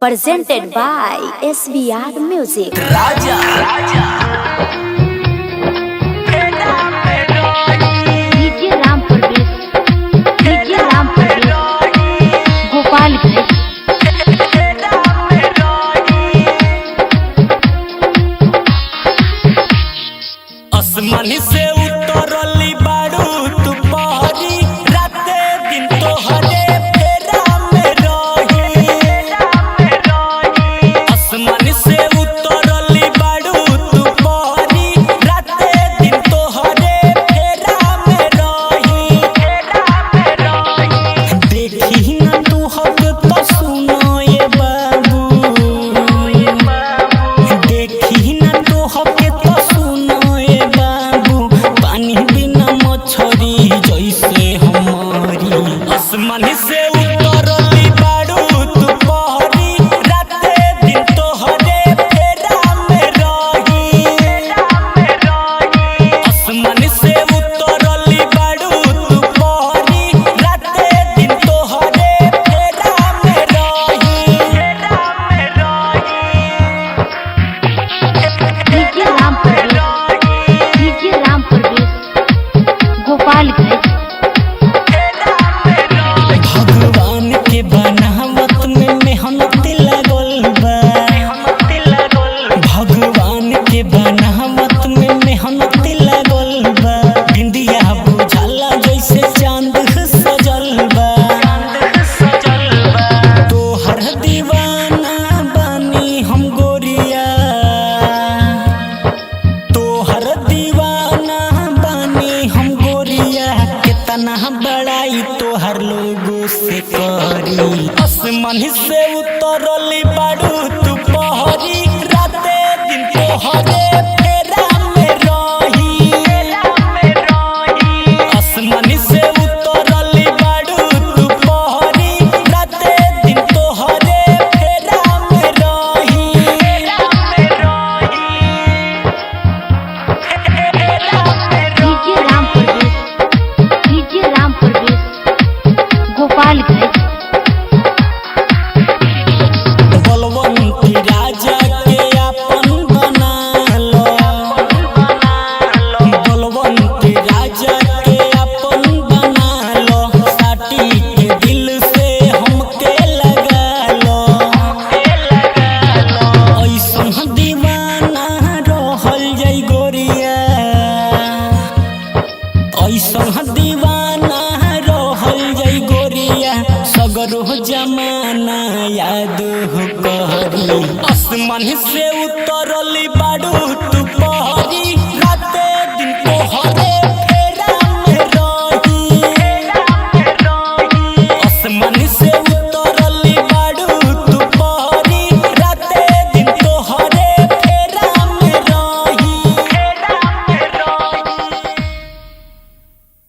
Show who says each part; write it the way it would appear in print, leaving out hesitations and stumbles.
Speaker 1: Presented by SBR Music.
Speaker 2: Raja
Speaker 1: DJ Ram Pravesh, DJ Ram Pravesh, Gopalganj.
Speaker 2: आसमानी से उतरली बारू तू पहरी राते दिन तोहरे फेरा में रही। आसमानी से उतरली बारू तू पहरी राते दिन तोहरे फेरा में रही। देखी ना तू हक तो सुनो ये बाबू, देखी ना तू हक तो सुनो ये बाबू, पानी बिना मछरी जैसे हमारी। आसमानी से उतरली बारू तू पहरी राते दिन तोहरे फेरा में रही। आसमानी से उतरली बारू तू पहरी राते दिन तोहरे फेरा में रही।
Speaker 1: DJ Ram Pravesh, DJ Ram Pravesh, Gopalganj.
Speaker 2: भगवान के बनावत में मेहनत लगल बा, भगवान के बनावत में मेहनत लगल बा। बिंदिया बुझाला जैसे चांद सजल बा। तोहर दीवाना बानी हम गोरिया, तोहर दीवाना बानी हम गोरिया। कितना बड़ाई तोहर लोगों से करी। आसमान से उतरली बारू तू पहरी राते दिन तोहरे फेरा में रही। आसमान से उतरली बारू तू पहरी राते दिन तोहरे फेरा में रही।
Speaker 1: DJ Ram Pravesh, DJ Ram Pravesh, Gopalganj.
Speaker 2: बलवंती राजा के अपन बना लो, बलवंती राजा के अपन बना लो। साटी के दिल से हमके लगा लो। ऐसन दीवाना रहल जाई गोरिया, ऐसन दीवाना रहल जाई गोरिया। सगरो जमाना याद हो करी। आसमान से उतरली बारू